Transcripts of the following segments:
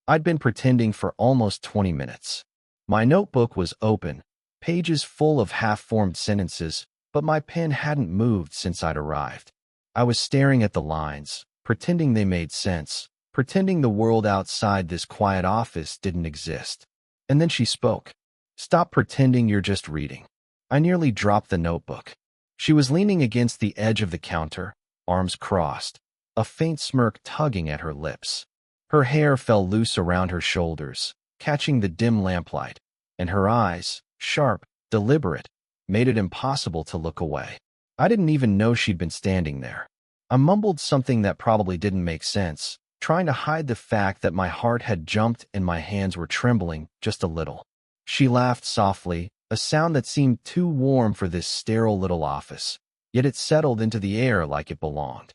I'd been pretending for almost 20 minutes. My notebook was open, pages full of half-formed sentences, but my pen hadn't moved since I'd arrived. I was staring at the lines, pretending they made sense, pretending the world outside this quiet office didn't exist. And then she spoke. "Stop pretending you're just reading." I nearly dropped the notebook. She was leaning against the edge of the counter, arms crossed, a faint smirk tugging at her lips. Her hair fell loose around her shoulders, catching the dim lamplight, and her eyes, sharp, deliberate, made it impossible to look away. I didn't even know she'd been standing there. I mumbled something that probably didn't make sense, trying to hide the fact that my heart had jumped and my hands were trembling just a little. She laughed softly, a sound that seemed too warm for this sterile little office, yet it settled into the air like it belonged.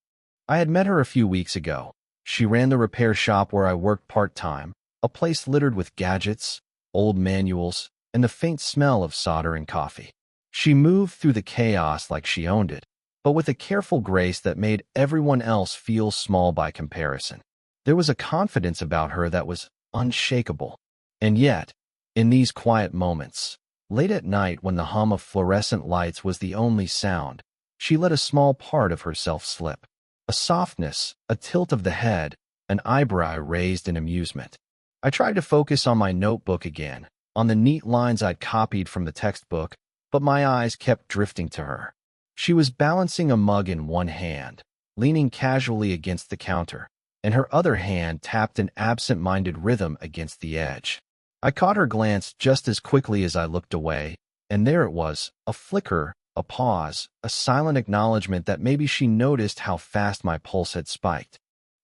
I had met her a few weeks ago. She ran the repair shop where I worked part-time, a place littered with gadgets, old manuals, and the faint smell of solder and coffee. She moved through the chaos like she owned it, but with a careful grace that made everyone else feel small by comparison. There was a confidence about her that was unshakable. And yet, in these quiet moments, late at night when the hum of fluorescent lights was the only sound, she let a small part of herself slip. A softness, a tilt of the head, an eyebrow raised in amusement. I tried to focus on my notebook again, on the neat lines I'd copied from the textbook, but my eyes kept drifting to her. She was balancing a mug in one hand, leaning casually against the counter, and her other hand tapped an absent-minded rhythm against the edge. I caught her glance just as quickly as I looked away, and there it was, a flicker, a pause, a silent acknowledgement that maybe she noticed how fast my pulse had spiked.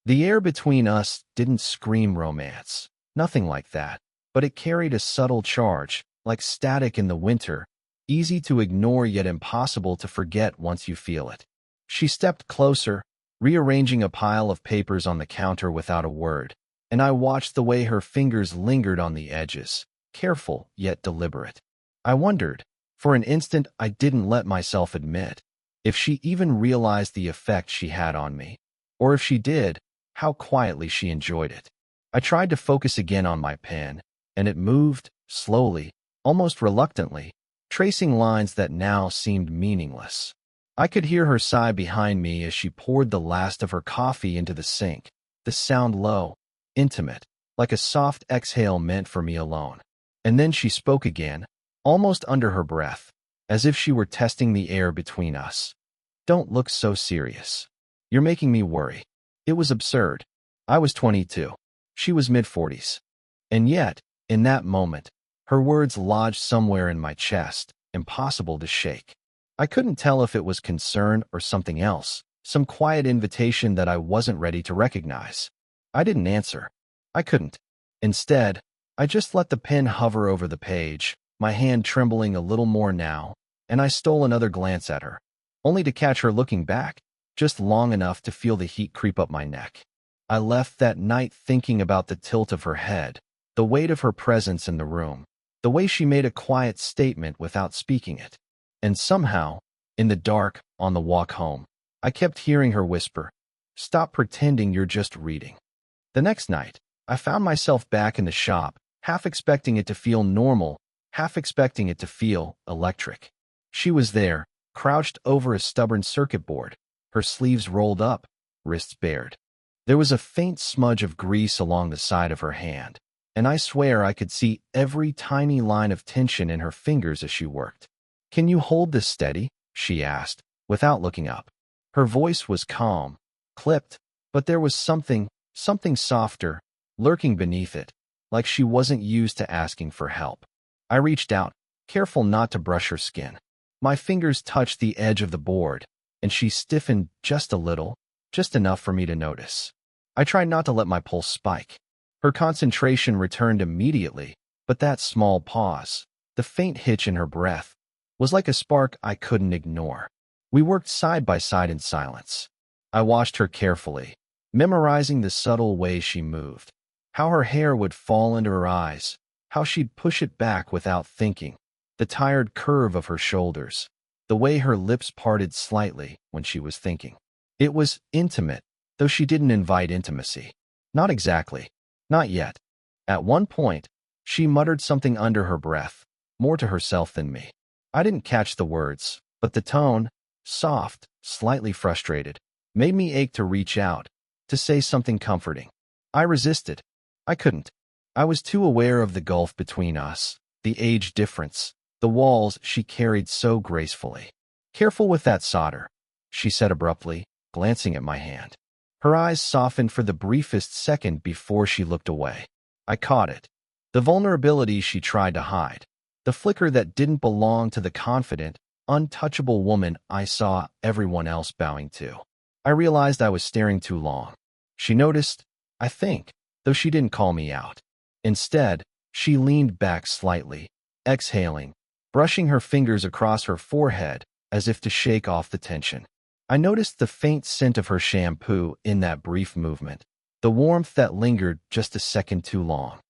The air between us didn't scream romance, nothing like that, but it carried a subtle charge, like static in the winter, easy to ignore yet impossible to forget once you feel it. She stepped closer, rearranging a pile of papers on the counter without a word, and I watched the way her fingers lingered on the edges, careful yet deliberate. I wondered, for an instant I didn't let myself admit, if she even realized the effect she had on me, or if she did, how quietly she enjoyed it. I tried to focus again on my pen, and it moved, slowly, almost reluctantly, tracing lines that now seemed meaningless. I could hear her sigh behind me as she poured the last of her coffee into the sink, the sound low, intimate, like a soft exhale meant for me alone. And then she spoke again, almost under her breath, as if she were testing the air between us. "Don't look so serious. You're making me worry." It was absurd. I was 22. She was mid-40s. And yet, in that moment, her words lodged somewhere in my chest, impossible to shake. I couldn't tell if it was concern or something else, some quiet invitation that I wasn't ready to recognize. I didn't answer. I couldn't. Instead, I just let the pen hover over the page, my hand trembling a little more now, and I stole another glance at her, only to catch her looking back, just long enough to feel the heat creep up my neck. I left that night thinking about the tilt of her head, the weight of her presence in the room, the way she made a quiet statement without speaking it. And somehow, in the dark, on the walk home, I kept hearing her whisper, "Stop pretending you're just reading." The next night, I found myself back in the shop, half expecting it to feel normal, half expecting it to feel electric. She was there, crouched over a stubborn circuit board, her sleeves rolled up, wrists bared. There was a faint smudge of grease along the side of her hand, and I swear I could see every tiny line of tension in her fingers as she worked. "Can you hold this steady?" she asked, without looking up. Her voice was calm, clipped, but there was something softer, lurking beneath it, like she wasn't used to asking for help. I reached out, careful not to brush her skin. My fingers touched the edge of the board, and she stiffened just a little, just enough for me to notice. I tried not to let my pulse spike. Her concentration returned immediately, but that small pause, the faint hitch in her breath, was like a spark I couldn't ignore. We worked side by side in silence. I watched her carefully, memorizing the subtle ways she moved, how her hair would fall into her eyes, how she'd push it back without thinking, the tired curve of her shoulders, the way her lips parted slightly when she was thinking. It was intimate, though she didn't invite intimacy. Not exactly. Not yet. At one point, she muttered something under her breath, more to herself than me. I didn't catch the words, but the tone, soft, slightly frustrated, made me ache to reach out, to say something comforting. I resisted. I couldn't. I was too aware of the gulf between us, the age difference, the walls she carried so gracefully. "Careful with that solder," she said abruptly, glancing at my hand. Her eyes softened for the briefest second before she looked away. I caught it. The vulnerability she tried to hide. The flicker that didn't belong to the confident, untouchable woman I saw everyone else bowing to. I realized I was staring too long. She noticed, I think, though she didn't call me out. Instead, she leaned back slightly, exhaling, brushing her fingers across her forehead as if to shake off the tension. I noticed the faint scent of her shampoo in that brief movement, the warmth that lingered just a second too long.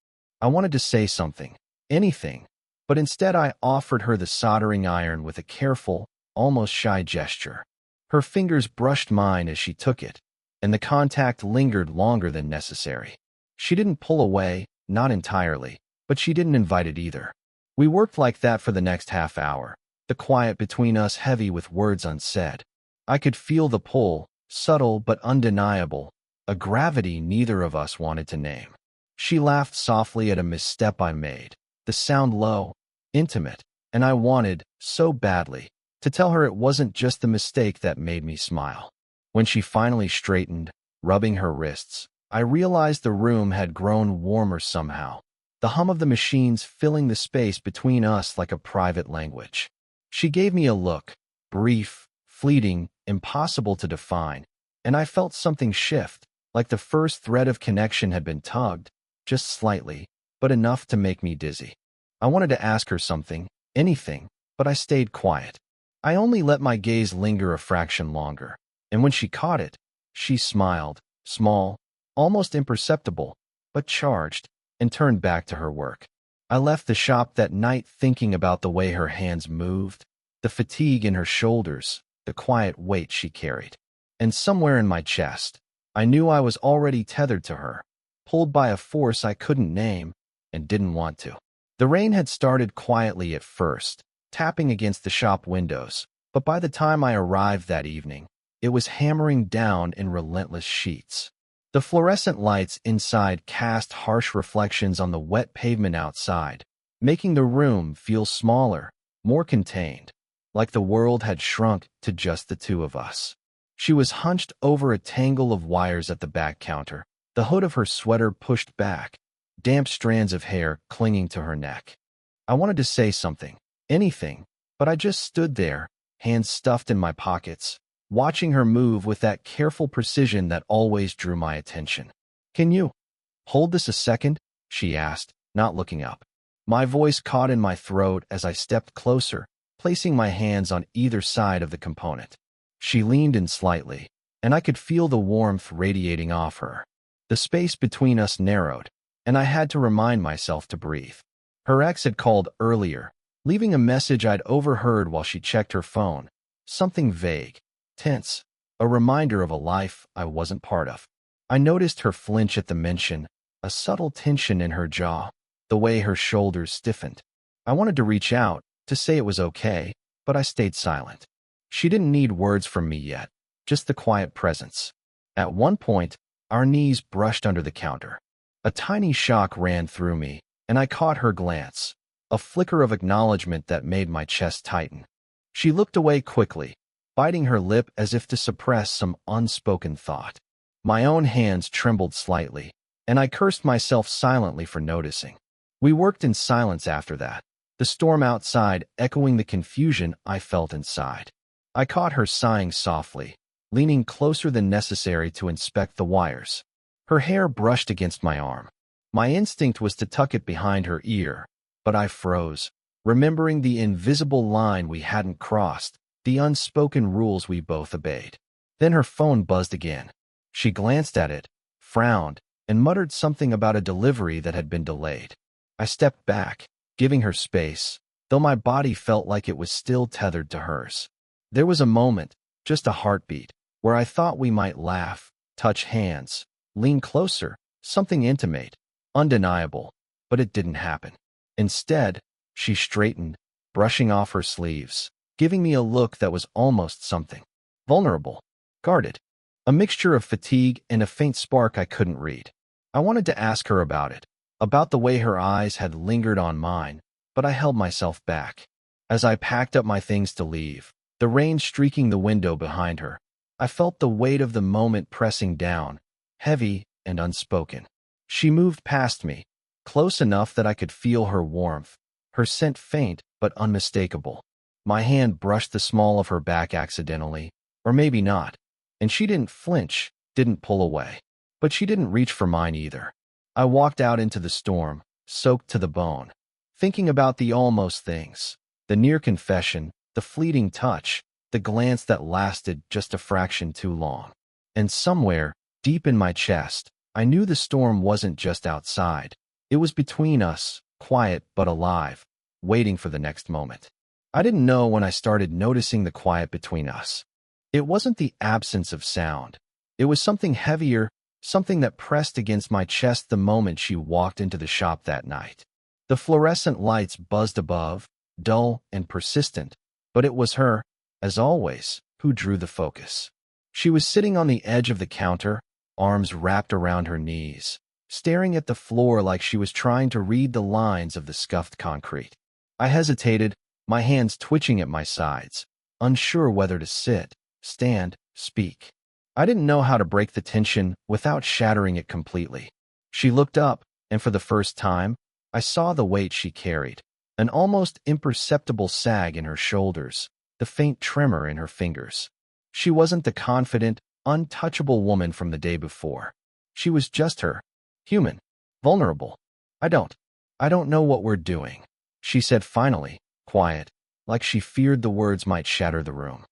I wanted to say something, anything, but instead I offered her the soldering iron with a careful, almost shy gesture. Her fingers brushed mine as she took it, and the contact lingered longer than necessary. She didn't pull away, not entirely, but she didn't invite it either. We worked like that for the next half hour, the quiet between us heavy with words unsaid. I could feel the pull, subtle but undeniable, a gravity neither of us wanted to name. She laughed softly at a misstep I made, the sound low, intimate, and I wanted, so badly, to tell her it wasn't just the mistake that made me smile. When she finally straightened, rubbing her wrists, I realized the room had grown warmer somehow, the hum of the machines filling the space between us like a private language. She gave me a look, brief, fleeting, impossible to define, and I felt something shift, like the first thread of connection had been tugged, just slightly, but enough to make me dizzy. I wanted to ask her something, anything, but I stayed quiet. I only let my gaze linger a fraction longer, and when she caught it, she smiled, small, almost imperceptible, but charged, and turned back to her work. I left the shop that night thinking about the way her hands moved, the fatigue in her shoulders, the quiet weight she carried. And somewhere in my chest, I knew I was already tethered to her, pulled by a force I couldn't name and didn't want to. The rain had started quietly at first, tapping against the shop windows, but by the time I arrived that evening, it was hammering down in relentless sheets. The fluorescent lights inside cast harsh reflections on the wet pavement outside, making the room feel smaller, more contained, like the world had shrunk to just the two of us. She was hunched over a tangle of wires at the back counter, the hood of her sweater pushed back, damp strands of hair clinging to her neck. I wanted to say something, anything, but I just stood there, hands stuffed in my pockets, watching her move with that careful precision that always drew my attention. "Can you hold this a second?" she asked, not looking up. My voice caught in my throat as I stepped closer, placing my hands on either side of the component. She leaned in slightly, and I could feel the warmth radiating off her. The space between us narrowed, and I had to remind myself to breathe. Her ex had called earlier, leaving a message I'd overheard while she checked her phone, something vague, tense, a reminder of a life I wasn't part of. I noticed her flinch at the mention, a subtle tension in her jaw, the way her shoulders stiffened. I wanted to reach out, to say it was okay, but I stayed silent. She didn't need words from me yet, just the quiet presence. At one point, our knees brushed under the counter. A tiny shock ran through me, and I caught her glance, a flicker of acknowledgement that made my chest tighten. She looked away quickly, biting her lip as if to suppress some unspoken thought. My own hands trembled slightly, and I cursed myself silently for noticing. We worked in silence after that, the storm outside echoing the confusion I felt inside. I caught her sighing softly, leaning closer than necessary to inspect the wires. Her hair brushed against my arm. My instinct was to tuck it behind her ear, but I froze, remembering the invisible line we hadn't crossed, the unspoken rules we both obeyed. Then her phone buzzed again. She glanced at it, frowned, and muttered something about a delivery that had been delayed. I stepped back, giving her space, though my body felt like it was still tethered to hers. There was a moment, just a heartbeat, where I thought we might laugh, touch hands, lean closer, something intimate, undeniable, but it didn't happen. Instead, she straightened, brushing off her sleeves, giving me a look that was almost something. Vulnerable, guarded, a mixture of fatigue and a faint spark I couldn't read. I wanted to ask her about it, about the way her eyes had lingered on mine, but I held myself back. As I packed up my things to leave, the rain streaking the window behind her, I felt the weight of the moment pressing down, heavy and unspoken. She moved past me, close enough that I could feel her warmth, her scent faint but unmistakable. My hand brushed the small of her back accidentally, or maybe not, and she didn't flinch, didn't pull away. But she didn't reach for mine either. I walked out into the storm, soaked to the bone, thinking about the almost things, the near confession, the fleeting touch, the glance that lasted just a fraction too long. And somewhere, deep in my chest, I knew the storm wasn't just outside. It was between us, quiet but alive, waiting for the next moment. I didn't know when I started noticing the quiet between us. It wasn't the absence of sound. It was something heavier, something that pressed against my chest the moment she walked into the shop that night. The fluorescent lights buzzed above, dull and persistent, but it was her, as always, who drew the focus. She was sitting on the edge of the counter, arms wrapped around her knees, staring at the floor like she was trying to read the lines of the scuffed concrete. I hesitated, my hands twitching at my sides, unsure whether to sit, stand, speak. I didn't know how to break the tension without shattering it completely. She looked up, and for the first time, I saw the weight she carried, an almost imperceptible sag in her shoulders, the faint tremor in her fingers. She wasn't the confident, untouchable woman from the day before. She was just her, human, vulnerable. I don't know what we're doing," she said finally, quiet, like she feared the words might shatter the room.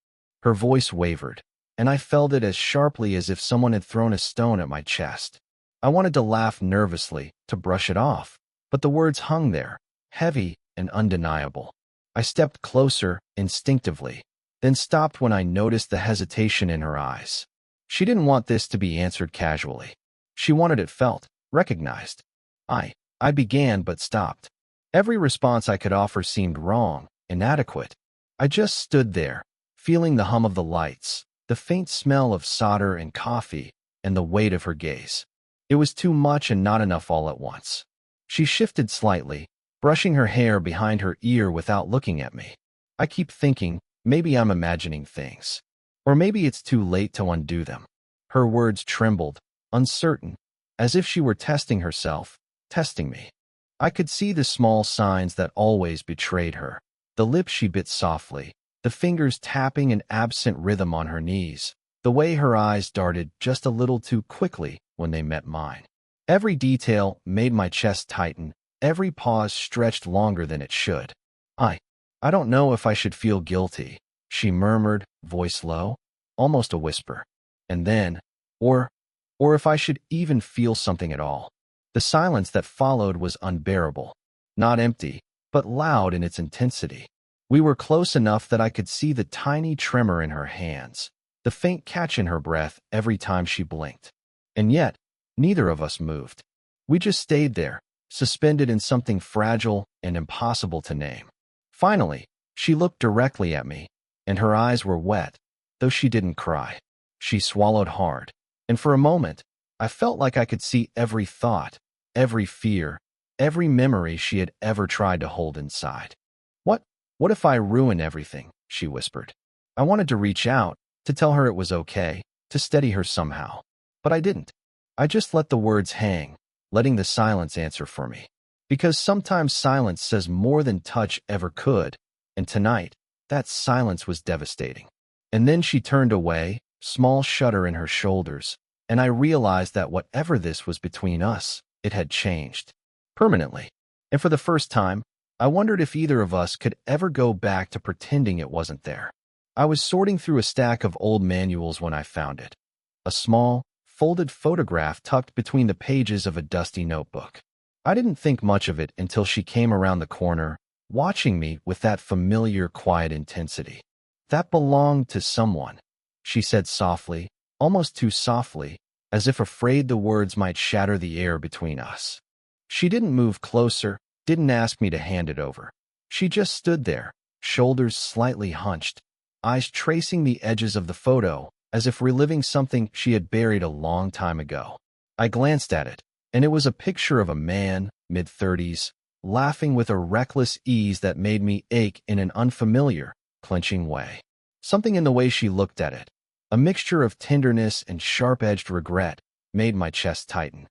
Her voice wavered, and I felt it as sharply as if someone had thrown a stone at my chest. I wanted to laugh nervously, to brush it off, but the words hung there, heavy and undeniable. I stepped closer, instinctively, then stopped when I noticed the hesitation in her eyes. She didn't want this to be answered casually. She wanted it felt, recognized. I began but stopped. Every response I could offer seemed wrong, inadequate. I just stood there, feeling the hum of the lights, the faint smell of solder and coffee, and the weight of her gaze. It was too much and not enough all at once. She shifted slightly, brushing her hair behind her ear without looking at me. I keep thinking, maybe I'm imagining things. Or maybe it's too late to undo them. Her words trembled, uncertain, as if she were testing herself, testing me. I could see the small signs that always betrayed her. The lips she bit softly, the fingers tapping an absent rhythm on her knees, the way her eyes darted just a little too quickly when they met mine. Every detail made my chest tighten, every pause stretched longer than it should. I don't know if I should feel guilty," she murmured, voice low, almost a whisper. And then, or if I should even feel something at all. The silence that followed was unbearable, not empty, but loud in its intensity. We were close enough that I could see the tiny tremor in her hands, the faint catch in her breath every time she blinked. And yet, neither of us moved. We just stayed there, suspended in something fragile and impossible to name. Finally, she looked directly at me, and her eyes were wet, though she didn't cry. She swallowed hard, and for a moment, I felt like I could see every thought, every fear, every memory she had ever tried to hold inside. What if I ruin everything?" she whispered. I wanted to reach out, to tell her it was okay, to steady her somehow. But I didn't. I just let the words hang, letting the silence answer for me. Because sometimes silence says more than touch ever could, and tonight, that silence was devastating. And then she turned away, small shudder in her shoulders, and I realized that whatever this was between us, it had changed. Permanently. And for the first time, I wondered if either of us could ever go back to pretending it wasn't there. I was sorting through a stack of old manuals when I found it. A small, folded photograph tucked between the pages of a dusty notebook. I didn't think much of it until she came around the corner, watching me with that familiar, quiet intensity. "That belonged to someone," she said softly, almost too softly, as if afraid the words might shatter the air between us. She didn't move closer, didn't ask me to hand it over. She just stood there, shoulders slightly hunched, eyes tracing the edges of the photo, as if reliving something she had buried a long time ago. I glanced at it, and it was a picture of a man, mid-30s, laughing with a reckless ease that made me ache in an unfamiliar, clenching way. Something in the way she looked at it, a mixture of tenderness and sharp-edged regret, made my chest tighten.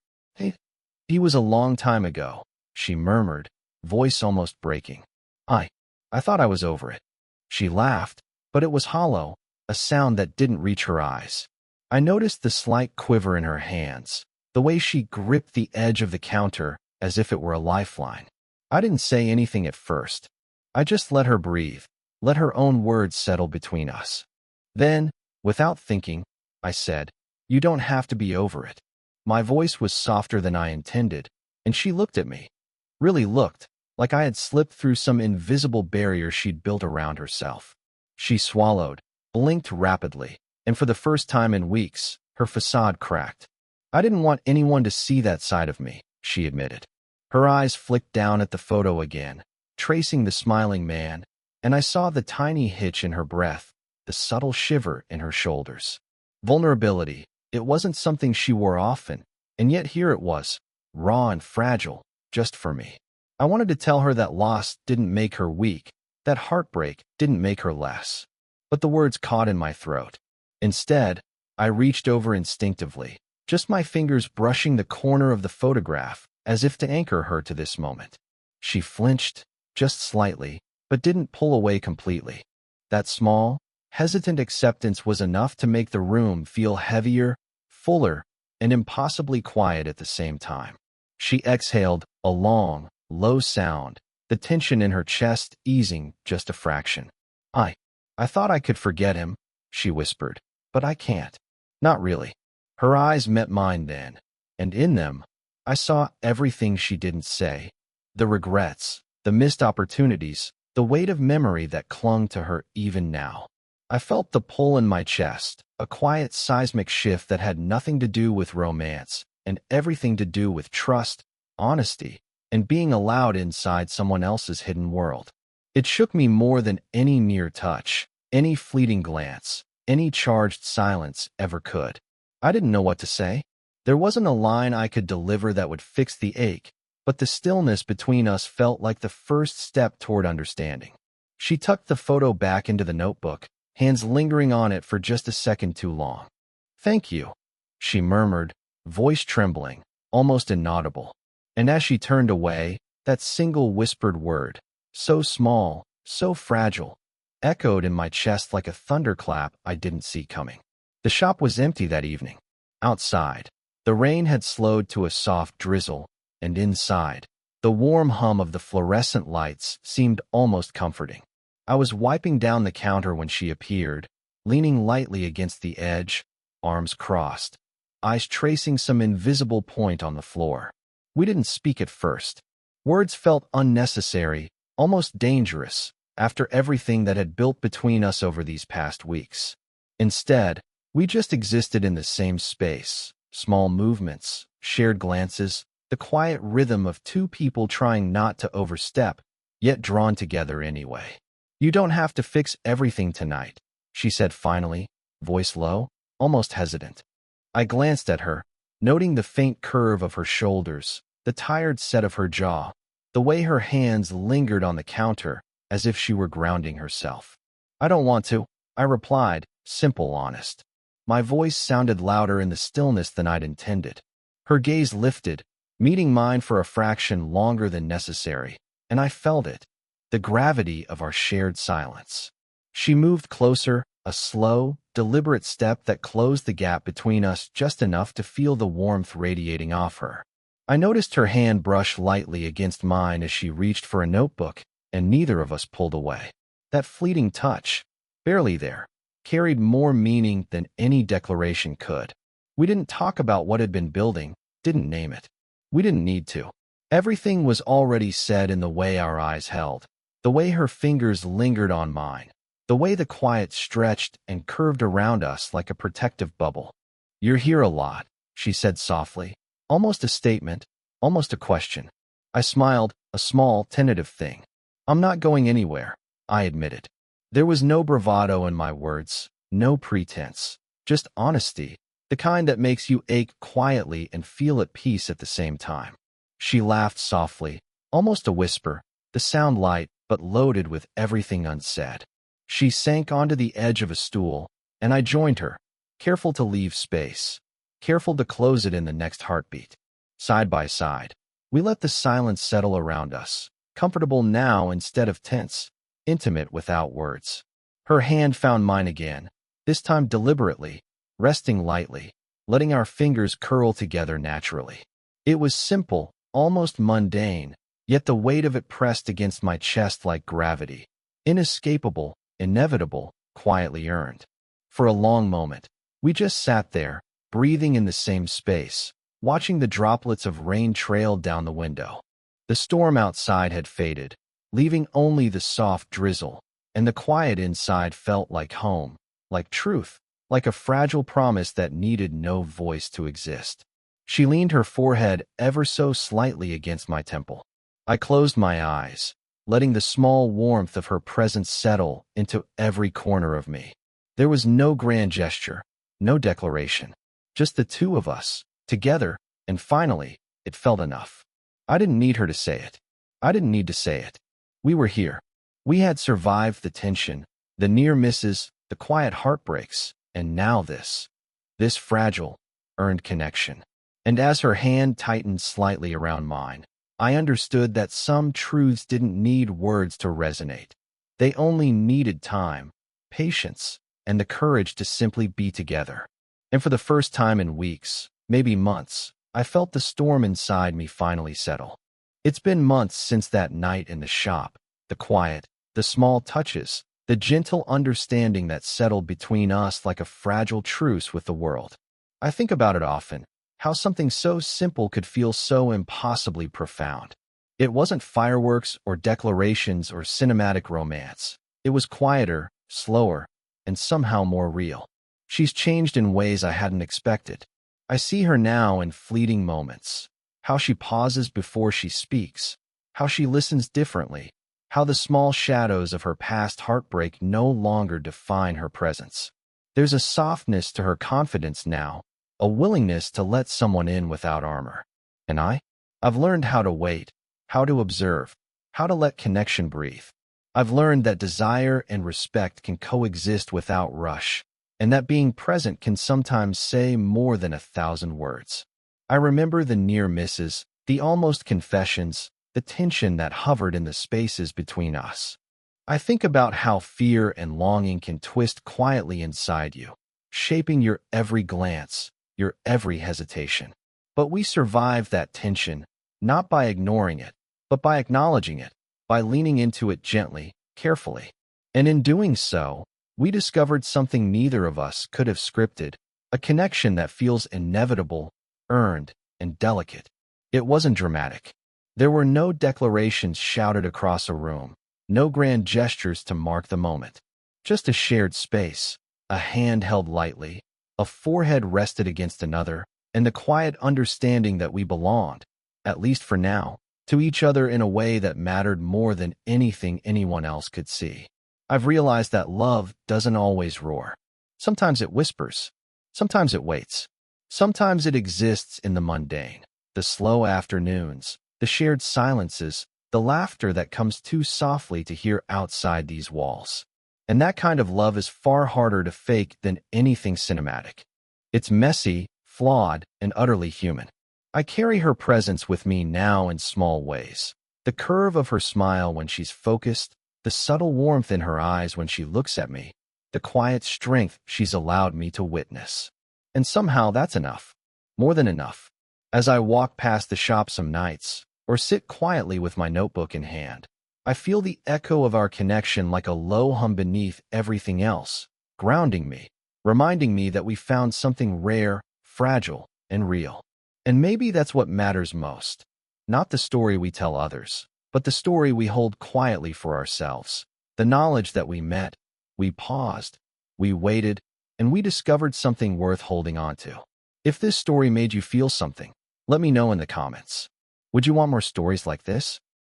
He was a long time ago, she murmured, voice almost breaking. I thought I was over it. She laughed, but it was hollow, a sound that didn't reach her eyes. I noticed the slight quiver in her hands, the way she gripped the edge of the counter as if it were a lifeline. I didn't say anything at first. I just let her breathe, let her own words settle between us. Then, without thinking, I said, "You don't have to be over it." My voice was softer than I intended, and she looked at me. Really looked, like I had slipped through some invisible barrier she'd built around herself. She swallowed, blinked rapidly, and for the first time in weeks, her facade cracked. "I didn't want anyone to see that side of me," she admitted. Her eyes flicked down at the photo again, tracing the smiling man, and I saw the tiny hitch in her breath, the subtle shiver in her shoulders. Vulnerability, it wasn't something she wore often, and yet here it was, raw and fragile, just for me. I wanted to tell her that loss didn't make her weak, that heartbreak didn't make her less. But the words caught in my throat. Instead, I reached over instinctively, just my fingers brushing the corner of the photograph, as if to anchor her to this moment. She flinched, just slightly, but didn't pull away completely. That small, hesitant acceptance was enough to make the room feel heavier, fuller, and impossibly quiet at the same time. She exhaled, a long, low sound, the tension in her chest easing just a fraction. I thought I could forget him," she whispered, "but I can't. Not really." Her eyes met mine then, and in them, I saw everything she didn't say. The regrets, the missed opportunities, the weight of memory that clung to her even now. I felt the pull in my chest, a quiet seismic shift that had nothing to do with romance and everything to do with trust, honesty, and being allowed inside someone else's hidden world. It shook me more than any mere touch, any fleeting glance, any charged silence ever could. I didn't know what to say. There wasn't a line I could deliver that would fix the ache, but the stillness between us felt like the first step toward understanding. She tucked the photo back into the notebook, hands lingering on it for just a second too long. "Thank you," she murmured, voice trembling, almost inaudible. And as she turned away, that single whispered word, so small, so fragile, echoed in my chest like a thunderclap I didn't see coming. The shop was empty that evening. Outside, the rain had slowed to a soft drizzle, and inside, the warm hum of the fluorescent lights seemed almost comforting. I was wiping down the counter when she appeared, leaning lightly against the edge, arms crossed, eyes tracing some invisible point on the floor. We didn't speak at first. Words felt unnecessary, almost dangerous, after everything that had built between us over these past weeks. Instead, we just existed in the same space, small movements, shared glances, the quiet rhythm of two people trying not to overstep, yet drawn together anyway. "You don't have to fix everything tonight," she said finally, voice low, almost hesitant. I glanced at her, noting the faint curve of her shoulders, the tired set of her jaw, the way her hands lingered on the counter as if she were grounding herself. "I don't want to," I replied, simple, honest. My voice sounded louder in the stillness than I'd intended. Her gaze lifted, meeting mine for a fraction longer than necessary, and I felt it, the gravity of our shared silence. She moved closer, a slow, deliberate step that closed the gap between us just enough to feel the warmth radiating off her. I noticed her hand brush lightly against mine as she reached for a notebook, and neither of us pulled away. That fleeting touch, barely there, carried more meaning than any declaration could. We didn't talk about what had been building, didn't name it. We didn't need to. Everything was already said in the way our eyes held, the way her fingers lingered on mine, the way the quiet stretched and curved around us like a protective bubble. "You're here a lot," she said softly, almost a statement, almost a question. I smiled, a small, tentative thing. I'm not going anywhere, I admitted. There was no bravado in my words, no pretense, just honesty, the kind that makes you ache quietly and feel at peace at the same time. She laughed softly, almost a whisper, the sound light but loaded with everything unsaid. She sank onto the edge of a stool, and I joined her, careful to leave space, careful to close it in the next heartbeat. Side by side, we let the silence settle around us, comfortable now instead of tense, intimate without words. Her hand found mine again, this time deliberately, resting lightly, letting our fingers curl together naturally. It was simple, almost mundane, yet the weight of it pressed against my chest like gravity. Inescapable, inevitable, quietly earned. For a long moment, we just sat there, breathing in the same space, watching the droplets of rain trail down the window. The storm outside had faded, leaving only the soft drizzle, and the quiet inside felt like home, like truth, like a fragile promise that needed no voice to exist. She leaned her forehead ever so slightly against my temple. I closed my eyes, letting the small warmth of her presence settle into every corner of me. There was no grand gesture, no declaration, just the two of us, together, and finally, it felt enough. I didn't need her to say it. I didn't need to say it. We were here. We had survived the tension, the near misses, the quiet heartbreaks, and now this fragile, earned connection. And as her hand tightened slightly around mine, I understood that some truths didn't need words to resonate. They only needed time, patience, and the courage to simply be together. And for the first time in weeks, maybe months, I felt the storm inside me finally settle. It's been months since that night in the shop, the quiet, the small touches, the gentle understanding that settled between us like a fragile truce with the world. I think about it often, how something so simple could feel so impossibly profound. It wasn't fireworks or declarations or cinematic romance. It was quieter, slower, and somehow more real. She's changed in ways I hadn't expected. I see her now in fleeting moments, how she pauses before she speaks, how she listens differently, how the small shadows of her past heartbreak no longer define her presence. There's a softness to her confidence now, a willingness to let someone in without armor. And I've learned how to wait, how to observe, how to let connection breathe. I've learned that desire and respect can coexist without rush, and that being present can sometimes say more than 1,000 words. I remember the near misses, the almost confessions, the tension that hovered in the spaces between us. I think about how fear and longing can twist quietly inside you, shaping your every glance, your every hesitation. But we survived that tension, not by ignoring it, but by acknowledging it, by leaning into it gently, carefully. And in doing so, we discovered something neither of us could have scripted, a connection that feels inevitable, earned, and delicate. It wasn't dramatic. There were no declarations shouted across a room, no grand gestures to mark the moment. Just a shared space, a hand held lightly, a forehead rested against another, and the quiet understanding that we belonged, at least for now, to each other in a way that mattered more than anything anyone else could see. I've realized that love doesn't always roar. Sometimes it whispers. Sometimes it waits. Sometimes it exists in the mundane, the slow afternoons, the shared silences, the laughter that comes too softly to hear outside these walls. And that kind of love is far harder to fake than anything cinematic. It's messy, flawed, and utterly human. I carry her presence with me now in small ways. The curve of her smile when she's focused, the subtle warmth in her eyes when she looks at me, the quiet strength she's allowed me to witness. And somehow that's enough. More than enough. As I walk past the shop some nights, or sit quietly with my notebook in hand, I feel the echo of our connection like a low hum beneath everything else, grounding me, reminding me that we found something rare, fragile, and real. And maybe that's what matters most. Not the story we tell others, but the story we hold quietly for ourselves. The knowledge that we met, we paused, we waited, and we discovered something worth holding on to. If this story made you feel something, let me know in the comments. Would you want more stories like this?